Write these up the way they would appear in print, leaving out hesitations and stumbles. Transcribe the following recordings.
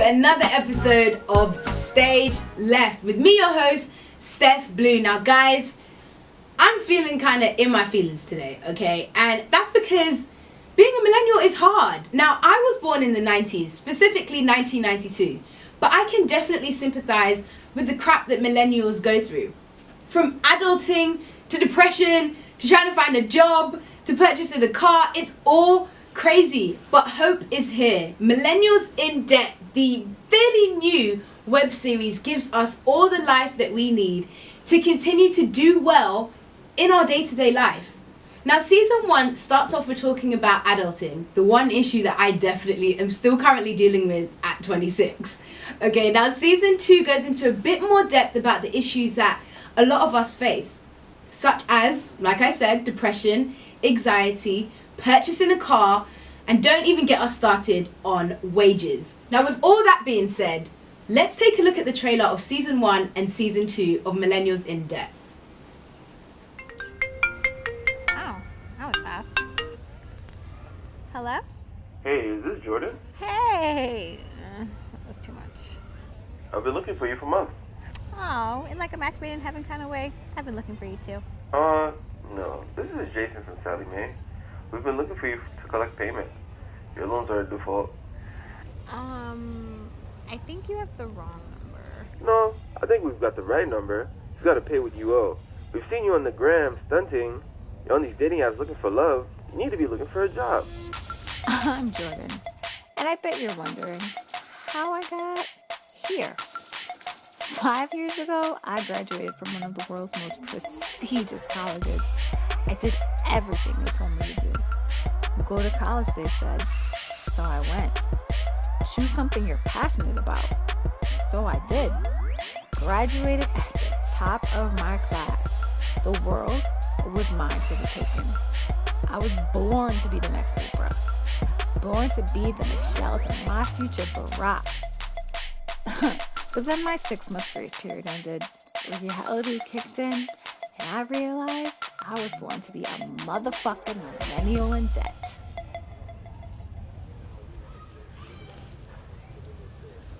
to another episode of Stage Left with me, your host, Steph Blue. Now, guys, I'm feeling kind of in my feelings today, okay? And that's because being a millennial is hard. Now, I was born in the 90s, specifically 1992, but I can definitely sympathize with the crap that millennials go through. From adulting to depression to trying to find a job to purchasing a car, it's all crazy, but hope is here. Millennials in Debt, the fairly new web series, gives us all the life that we need to continue to do well in our day-to-day life. Now, season 1 starts off with talking about adulting, the one issue that I definitely am still currently dealing with at 26. Okay, now season 2 goes into a bit more depth about the issues that a lot of us face, such as, like I said, depression, anxiety, purchasing a car, and don't even get us started on wages. Now, with all that being said, let's take a look at the trailer of season 1 and season 2 of Millennials in Debt. Oh, that was fast. Hello? Hey, is this Jordan? Hey! That was too much. I've been looking for you for months. Oh, in like a match made in heaven kind of way. I've been looking for you too. No. This is Jason from Sally Mae. We've been looking for you to collect payment. Your loans are at default. I think you have the wrong number. No, I think we've got the right number. You gotta pay what you owe. We've seen you on the gram stunting. You're on these dating apps looking for love. You need to be looking for a job. I'm Jordan. And I bet you're wondering how I got here. 5 years ago, I graduated from one of the world's most prestigious colleges. I did everything they told me to do. Go to college, they said. So I went. Choose something you're passionate about. So I did. Graduated at the top of my class. The world was mine for the taking. I was born to be the next Oprah. Born to be the Michelle to my future Barack. But then my 6-month grace period ended. Reality kicked in, and I realized I was born to be a motherfucking millennial in debt.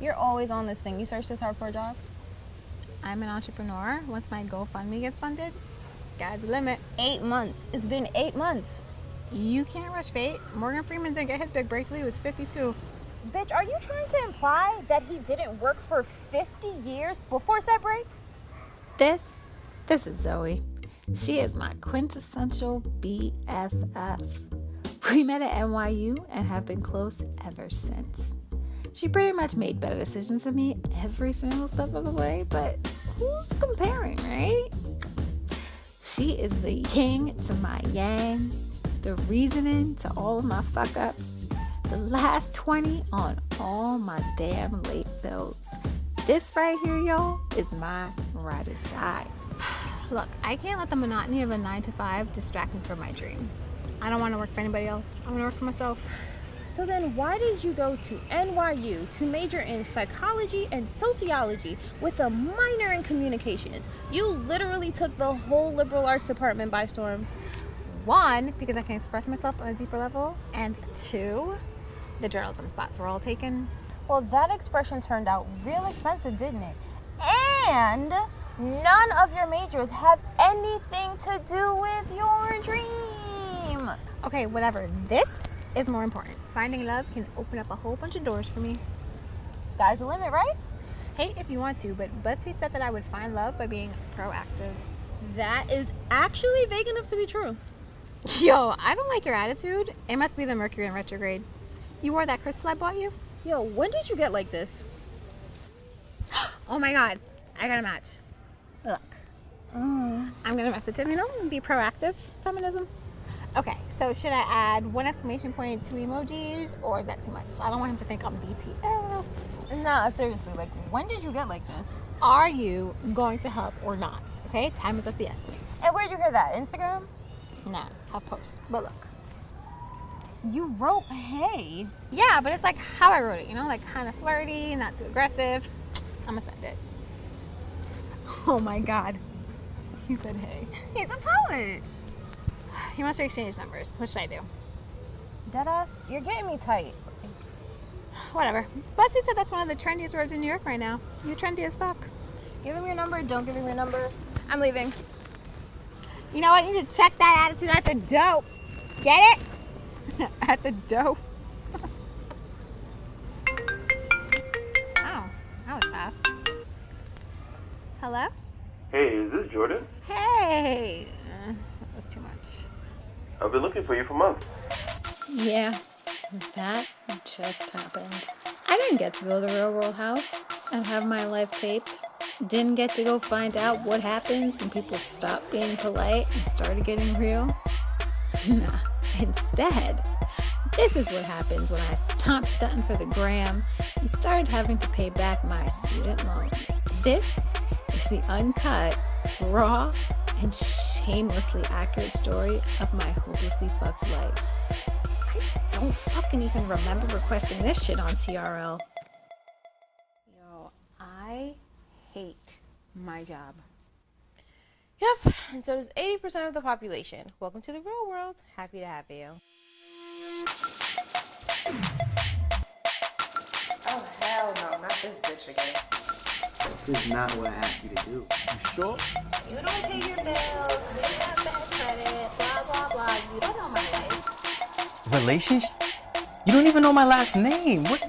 You're always on this thing. You searched this hard for a job? I'm an entrepreneur. Once my GoFundMe gets funded, sky's the limit. 8 months. It's been 8 months. You can't rush fate. Morgan Freeman didn't get his big break till he was 52. Bitch, are you trying to imply that he didn't work for 50 years before said break? This is Zoe. She is my quintessential BFF. We met at NYU and have been close ever since. She pretty much made better decisions than me every single step of the way, but who's comparing, right? She is the yin to my yang, the reasoning to all of my fuck-ups, the last 20 on all my damn late bills. This right here, y'all, is my ride or die. Look, I can't let the monotony of a 9-to-5 distract me from my dream. I don't want to work for anybody else. I want to work for myself. So then why did you go to NYU to major in psychology and sociology with a minor in communications? You literally took the whole liberal arts department by storm. 1, because I can express myself on a deeper level, and 2, the journalism spots were all taken. Well, that expression turned out real expensive, didn't it? And none of your majors have anything to do with your dream. Okay, whatever. This is more important. Finding love can open up a whole bunch of doors for me. Sky's the limit, right? Hey, if you want to, but BuzzFeed said that I would find love by being proactive. That is actually vague enough to be true. Yo, I don't like your attitude. It must be the Mercury in retrograde. You wore that crystal I bought you? Yo, when did you get like this? Oh my god, I got a match. Look. I'm gonna message him, and be proactive. Feminism. Okay, so should I add 1 exclamation point, 2 emojis, or is that too much? I don't want him to think I'm DTF. Nah, seriously, like, when did you get like this? Are you going to help or not? Okay, time is of the essence. And where'd you hear that? Instagram? Nah, have post. But look. You wrote hey. Yeah, but it's like how I wrote it, like kind of flirty, not too aggressive. I'm gonna send it. Oh my god. He said hey. He's a poet. He wants to exchange numbers. What should I do? Deadass, you're getting me tight. Whatever. BuzzFeed said that's one of the trendiest words in New York right now. You're trendy as fuck. Give him your number. Don't give him your number. I'm leaving. You know what? You need to check that attitude at the dope. Get it? At the dope. Oh, that was fast. Hello? Hey, is this Jordan? Hey. That was too much. I've been looking for you for months. Yeah, that just happened. I didn't get to go to the real world house and have my life taped. Didn't get to go find out what happens when people stop being polite and started getting real. Nah, instead, this is what happens when I stopped stunting for the gram and started having to pay back my student loan. This is the uncut, raw, and shamelessly accurate story of my hopelessly fucked life. I don't fucking even remember requesting this shit on TRL. Yo, I hate my job. Yep, and so does 80% of the population. Welcome to the real world. Happy to have you. Oh, hell no, not this bitch again. This is not what I asked you to do. You sure? You don't pay your bills, you have bad credit, blah, blah, blah. You don't know my life. Relationship? You don't even know my last name. What?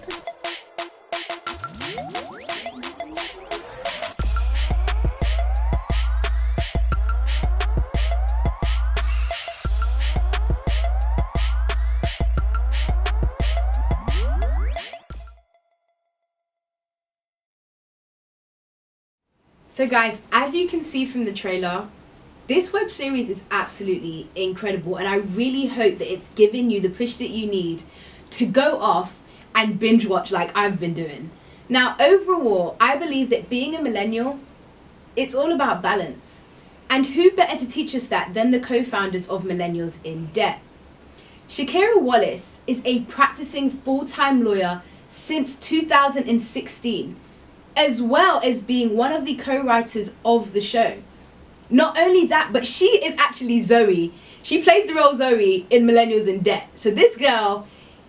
So guys, as you can see from the trailer, this web series is absolutely incredible, and I really hope that it's giving you the push that you need to go off and binge watch like I've been doing. Now, overall, I believe that being a millennial, it's all about balance. And who better to teach us that than the co-founders of Millennials in Debt? Shakira Wallace is a practicing full-time lawyer since 2016, as well as being one of the co-writers of the show. Not only that, but she is actually Zoe. She plays the role Zoe in Millennials in Debt. So this girl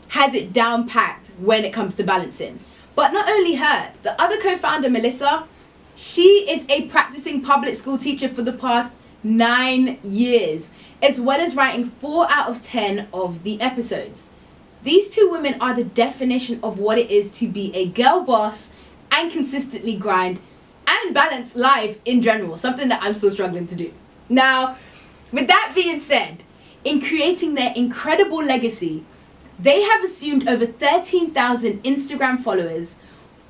has it down packed when it comes to balancing. But not only her, the other co-founder, Melissa, she is a practicing public school teacher for the past 9 years, as well as writing 4 out of 10 of the episodes. These two women are the definition of what it is to be a girl boss and consistently grind and balance life in general, something that I'm still struggling to do. Now, with that being said, in creating their incredible legacy, they have assumed over 13,000 Instagram followers,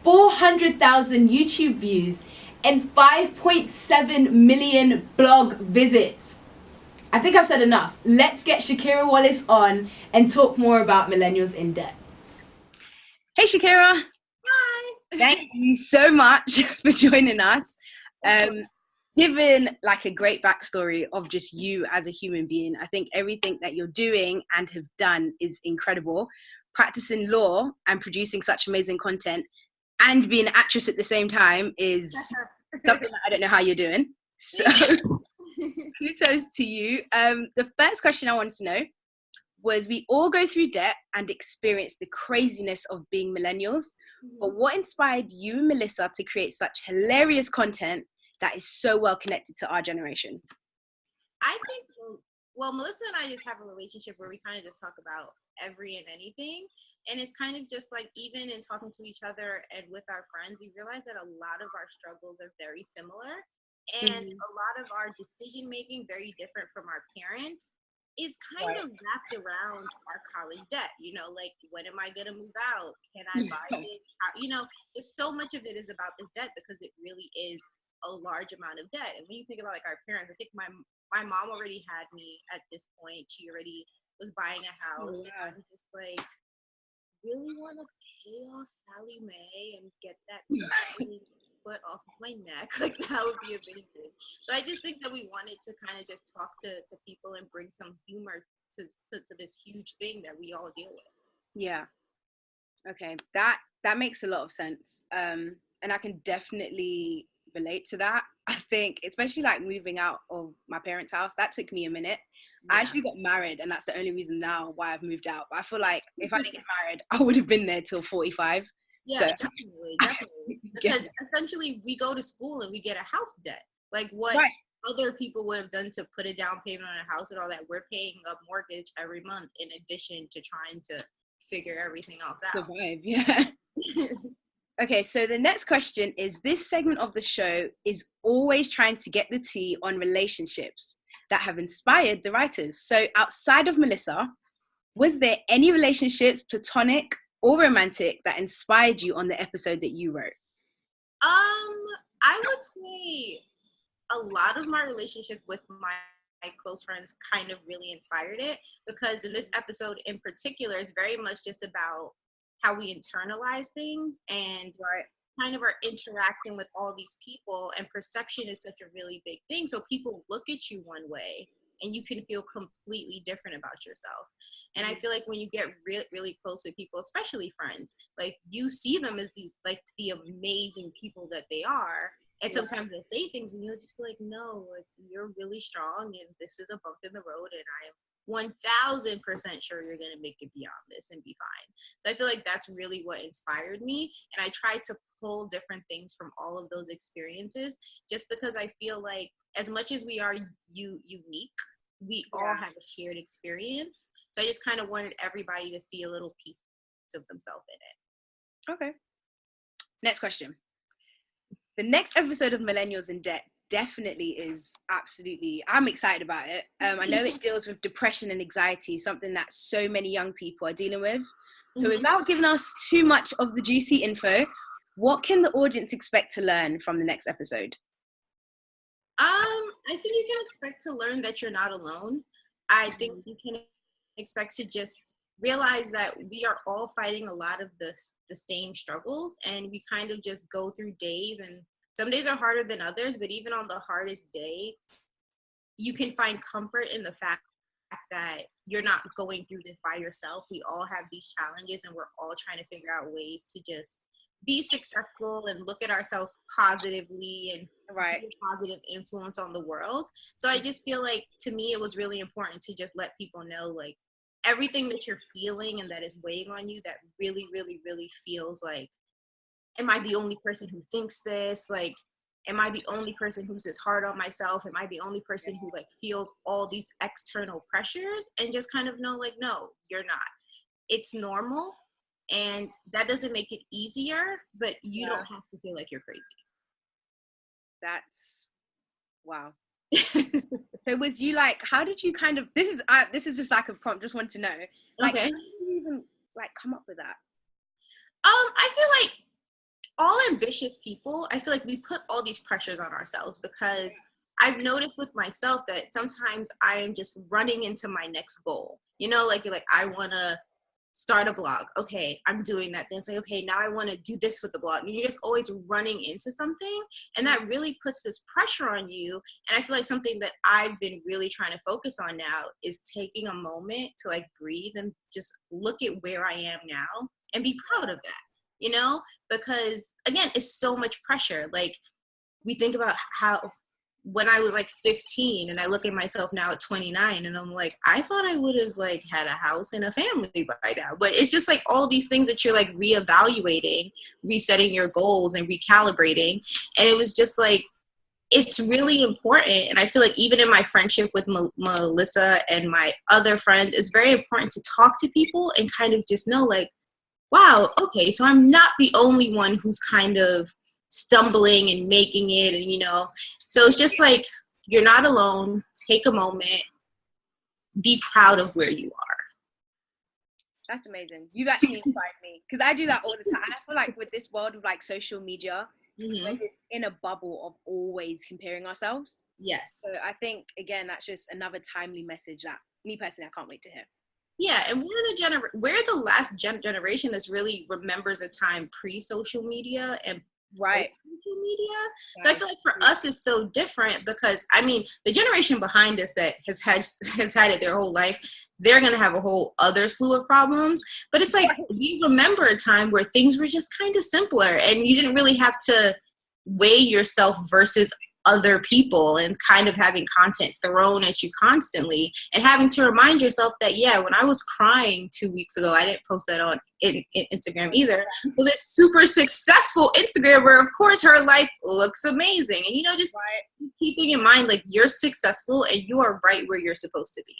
400,000 YouTube views, and 5.7 million blog visits. I think I've said enough. Let's get Shakira Wallace on and talk more about Millennials in Debt. Hey Shakira. Hi. Thank you so much for joining us. Given like a great backstory of just you as a human being, I think everything that you're doing and have done is incredible. Practicing law and producing such amazing content and being an actress at the same time is something that I don't know how you're doing. So kudos to you. The first question I wanted to know was, we all go through debt and experience the craziness of being millennials, but what inspired you and Melissa to create such hilarious content that is so well connected to our generation? I think, well, Melissa and I just have a relationship where we kind of just talk about every and anything. And it's kind of just like, even in talking to each other and with our friends, we realize that a lot of our struggles are very similar. And a lot of our decision making, very different from our parents, is kind of wrapped around our college debt. You know, like, when am I going to move out? Can I buy it? How, you know, there's so much of it is about this debt because it really is a large amount of debt. And when you think about like our parents, I think my mom already had me at this point. She already was buying a house. And I was just like, really want to pay off Sally Mae and get that foot off of my neck? Like, that would be amazing. So I just think that we wanted to kind of just talk to people and bring some humor to this huge thing that we all deal with. Yeah. Okay, that makes a lot of sense. And I can definitely relate to that. I think, especially like moving out of my parents' house, that took me a minute. I actually got married, and that's the only reason now why I've moved out. But I feel like if I didn't get married, I would have been there till 45. Yeah, So, definitely. Because essentially we go to school and we get a house debt. Like what other people would have done to put a down payment on a house and all that, we're paying a mortgage every month in addition to trying to figure everything else out. Survive, yeah. Okay, so the next question is, this segment of the show is always trying to get the tea on relationships that have inspired the writers. So outside of Melissa, was there any relationships, platonic or romantic, that inspired you on the episode that you wrote? I would say a lot of my relationship with my close friends kind of really inspired it, because in this episode in particular is very much just about how we internalize things and kind of are interacting with all these people, and perception is such a really big thing. So people look at you one way and you can feel completely different about yourself. And I feel like when you get really, really close with people, especially friends, like you see them as the amazing people that they are. And sometimes they say things and you'll just be like, no, like you're really strong and this is a bump in the road and I am 1000% sure you're going to make it beyond this and be fine. So I feel like that's really what inspired me. And I tried to pull different things from all of those experiences, just because I feel like as much as we are unique, we all have a shared experience. So I just kind of wanted everybody to see a little piece of themselves in it. Okay. Next question. The next episode of Millennials in Debt definitely is I'm excited about it. I know it deals with depression and anxiety, something that so many young people are dealing with. So without giving us too much of the juicy info, what can the audience expect to learn from the next episode? I think you can expect to learn that you're not alone. I think you can expect to just realize that we are all fighting a lot of the same struggles, and we kind of just go through days, and some days are harder than others, but even on the hardest day, you can find comfort in the fact that you're not going through this by yourself. We all have these challenges, and we're all trying to figure out ways to just be successful and look at ourselves positively and be a positive influence on the world. So I just feel like, to me, it was really important to just let people know, like, everything that you're feeling and that is weighing on you, that really, really, really feels like, am I the only person who thinks this? Like, am I the only person who's this hard on myself? Am I the only person who like feels all these external pressures? And just kind of know, like, no, you're not. It's normal. And that doesn't make it easier, but you don't have to feel like you're crazy. That's wow. So was you like, how did you kind of, this is just like a prompt, just want to know, like, how did you even like come up with that? I feel like all ambitious people, I feel like we put all these pressures on ourselves, because I've noticed with myself that sometimes I am just running into my next goal. You know, like, you're like, I want to start a blog. Okay, I'm doing that. Then it's like, okay, now I want to do this with the blog. And you're just always running into something. And that really puts this pressure on you. And I feel like something that I've been really trying to focus on now is taking a moment to like breathe and just look at where I am now and be proud of that, you know? Because again, it's so much pressure. Like, we think about how when I was like 15 and I look at myself now at 29 and I'm like, I thought I would have like had a house and a family by now. But it's just like all these things that you're like reevaluating, resetting your goals and recalibrating. And it was just like, it's really important. And I feel like even in my friendship with Melissa and my other friends, it's very important to talk to people and kind of just know, like, wow, okay, so I'm not the only one who's kind of stumbling and making it. And, you know, so it's just like, you're not alone. Take a moment. Be proud of where you are. That's amazing. You've actually inspired me, because I do that all the time. And I feel like with this world of like social media, we're just in a bubble of always comparing ourselves. Yes. So I think, again, that's just another timely message that me personally, I can't wait to hear. Yeah, and we're the last generation that's really remembers a time pre-social media and social media. So I feel like for us it's so different, because I mean, the generation behind us that has had it their whole life, they're gonna have a whole other slew of problems. But it's like, we remember a time where things were just kind of simpler and you didn't really have to weigh yourself versus other people and kind of having content thrown at you constantly and having to remind yourself that, yeah, when I was crying 2 weeks ago, I didn't post that on in Instagram either. Well, this super successful Instagrammer, of course, her life looks amazing. And, you know, just keeping in mind, like, you're successful and you are right where you're supposed to be.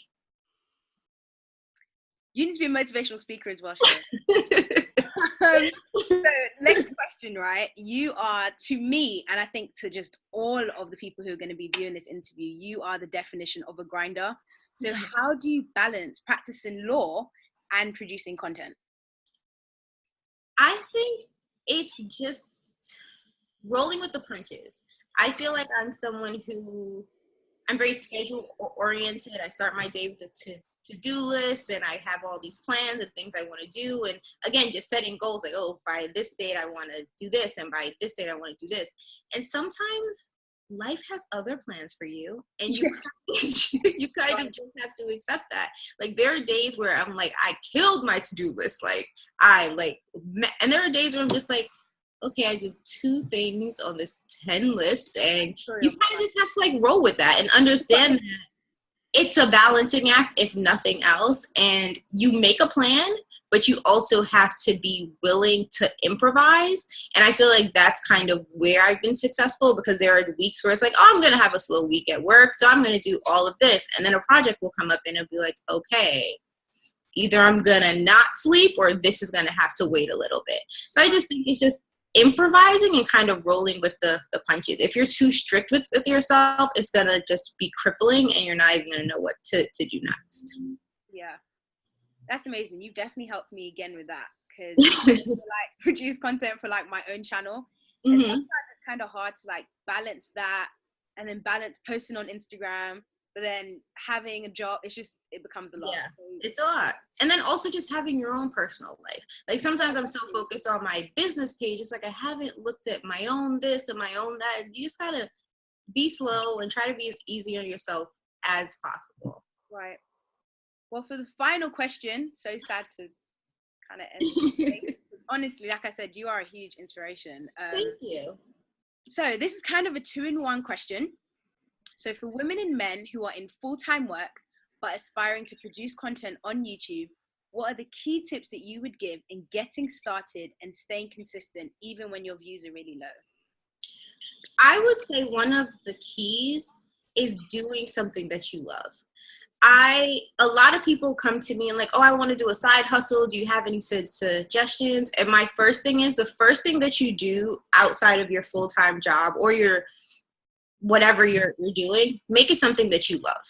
You need to be a motivational speaker as well, Sharon. So next question, right? You are, to me, and I think to just all of the people who are going to be viewing this interview, you are the definition of a grinder. So how do you balance practicing law and producing content? I think it's just rolling with the punches. I feel like I'm someone who, I'm very schedule oriented. I start my day with a to-do list, and I have all these plans and things I want to do. And again, just setting goals like, oh, by this date I want to do this, and by this date I want to do this. And sometimes life has other plans for you, and you you kind of just have to accept that. Like, there are days where I'm like, I killed my to-do list, and there are days where I'm just like, okay, I did 2 things on this 10 list, and you kind of just have to like roll with that and understand that it's a balancing act, if nothing else. And you make a plan, but you also have to be willing to improvise. And I feel like that's kind of where I've been successful, because there are weeks where it's like, oh, I'm going to have a slow week at work, so I'm going to do all of this. And then a project will come up and it'll be like, okay, either I'm going to not sleep or this is going to have to wait a little bit. So I just think it's just improvising and kind of rolling with the punches. If you're too strict with yourself, it's going to just be crippling and you're not even going to know what to do next. Yeah. That's amazing. You've definitely helped me again with that, because I like produce content for like my own channel. And sometimes it's kind of hard to like balance that and then balance posting on Instagram, but then having a job, it becomes a lot. Yeah, so, it's a lot. And then also just having your own personal life. Like, sometimes I'm so focused on my business page, it's like I haven't looked at my own this and my own that. You just gotta be slow and try to be as easy on yourself as possible. Right. Well, for the final question, so sad to kind of end today, because honestly, like I said, you are a huge inspiration. Thank you. So this is kind of a 2-in-1 question. So for women and men who are in full-time work but aspiring to produce content on YouTube, what are the key tips that you would give in getting started and staying consistent even when your views are really low? I would say one of the keys is doing something that you love. A lot of people come to me and like, oh, I want to do a side hustle. Do you have any suggestions? And my first thing is, the first thing that you do outside of your full-time job or your whatever you're doing, make it something that you love.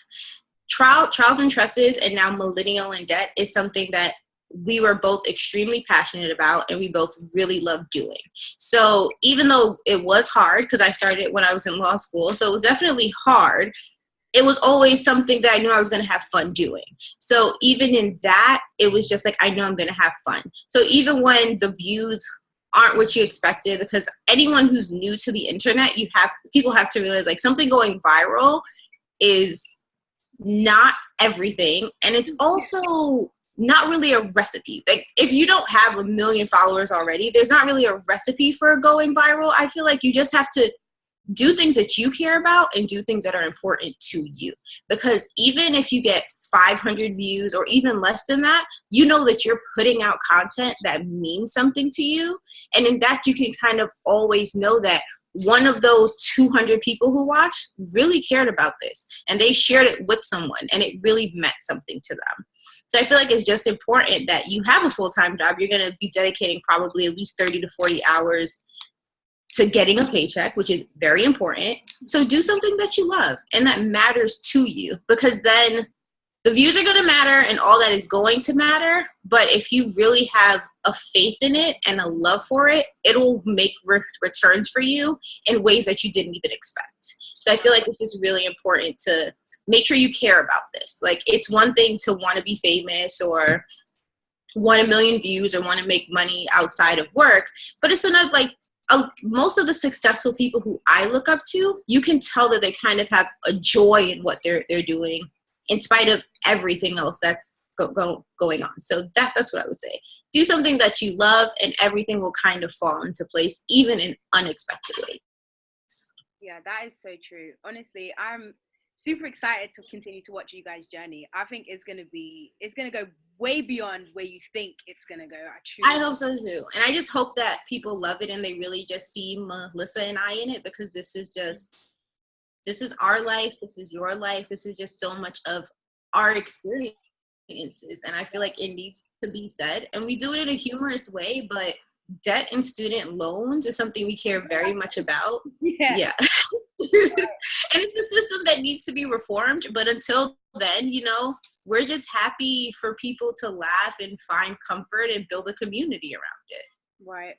Trials and Trusses, and now Millennial in Debt, is something that we were both extremely passionate about and we both really loved doing. So even though it was hard, because I started when I was in law school, so it was definitely hard, it was always something that I knew I was going to have fun doing. So even in that, it was just like, I know I'm going to have fun. So even when the views aren't what you expected, because anyone who's new to the internet, people have to realize, like, something going viral is not everything, and it's also not really a recipe. Like, if you don't have 1 million followers already, there's not really a recipe for going viral. I feel like you just have to do things that you care about and do things that are important to you. Because even if you get 500 views or even less than that, you know that you're putting out content that means something to you. And in that, you can kind of always know that one of those 200 people who watched really cared about this and they shared it with someone and it really meant something to them. So I feel like it's just important that you have a full-time job. You're going to be dedicating probably at least 30 to 40 hours to getting a paycheck, which is very important. So do something that you love and that matters to you, because then the views are going to matter and all that is going to matter. But if you really have a faith in it and a love for it, it'll make returns for you in ways that you didn't even expect. So I feel like it's just really important to make sure you care about this. Like, it's one thing to want to be famous or want 1 million views or want to make money outside of work, but it's another, like, most of the successful people who I look up to, you can tell that they kind of have a joy in what they're doing in spite of everything else that's going on. So that's what I would say. Do something that you love and everything will kind of fall into place, even in unexpected ways. Yeah, that is so true. Honestly, I'm super excited to continue to watch you guys' journey. I think it's gonna go way beyond where you think it's gonna go. I hope so too. And I just hope that people love it and they really just see Melissa and I in it, because this is our life, this is your life, this is just so much of our experiences. And I feel like it needs to be said. And we do it in a humorous way, but debt and student loans is something we care very much about. Yeah. And it's a system that needs to be reformed. But until then, we're just happy for people to laugh and find comfort and build a community around it. Right.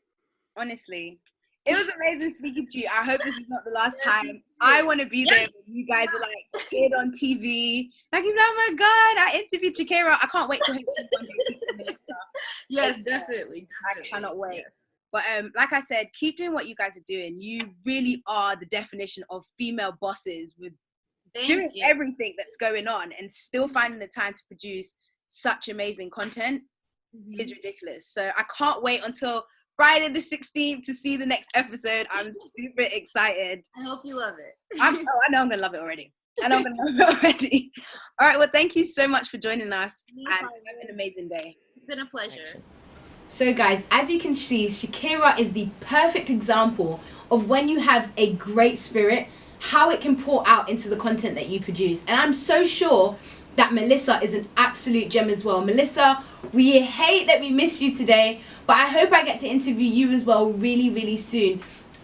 Honestly, it was amazing speaking to you. I hope this is not the last time. I want to be there when you guys are like kid on TV. Like, oh my God, I interviewed Shakira. I can't wait to hear one day. Yes, definitely. I cannot wait. But like I said, keep doing what you guys are doing. You really are the definition of female bosses, with doing everything that's going on and still finding the time to produce such amazing content is ridiculous. So I can't wait until Friday the 16th to see the next episode. I'm super excited. I hope you love it. I know I'm going to love it already. All right, well, thank you so much for joining us, and have an amazing day. It's been a pleasure. So guys, as you can see, Shakira is the perfect example of when you have a great spirit, how it can pour out into the content that you produce. And I'm so sure that Melissa is an absolute gem as well. Melissa, we hate that we missed you today, but I hope I get to interview you as well really, really soon.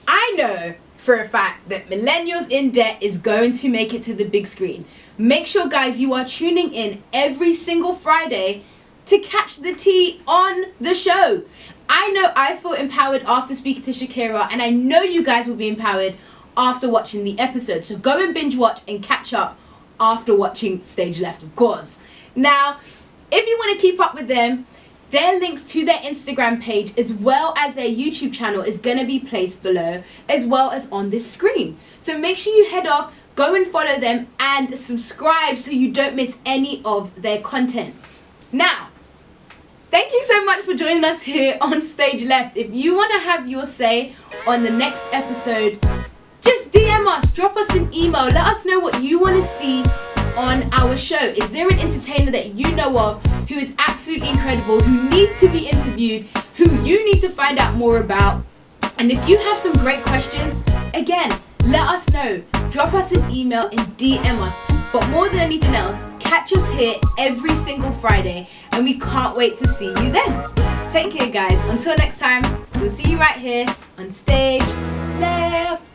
I know for a fact that Millennials in Debt is going to make it to the big screen. Make sure, guys, you are tuning in every single Friday to catch the tea on the show. I know I feel empowered after speaking to Shakira, and I know you guys will be empowered after watching the episode. So go and binge watch and catch up after watching Stage Left, of course. Now, if you want to keep up with them, their links to their Instagram page as well as their YouTube channel is going to be placed below, as well as on this screen. So make sure you head off, go and follow them, and subscribe so you don't miss any of their content. Now, thank you so much for joining us here on Stage Left. If you want to have your say on the next episode, just DM us, drop us an email, let us know what you want to see on our show. Is there an entertainer that you know of who is absolutely incredible, who needs to be interviewed, who you need to find out more about? And if you have some great questions, again, let us know. Drop us an email and DM us. But more than anything else, catch us here every single Friday, and we can't wait to see you then. Take care, guys. Until next time, we'll see you right here on Stage Left.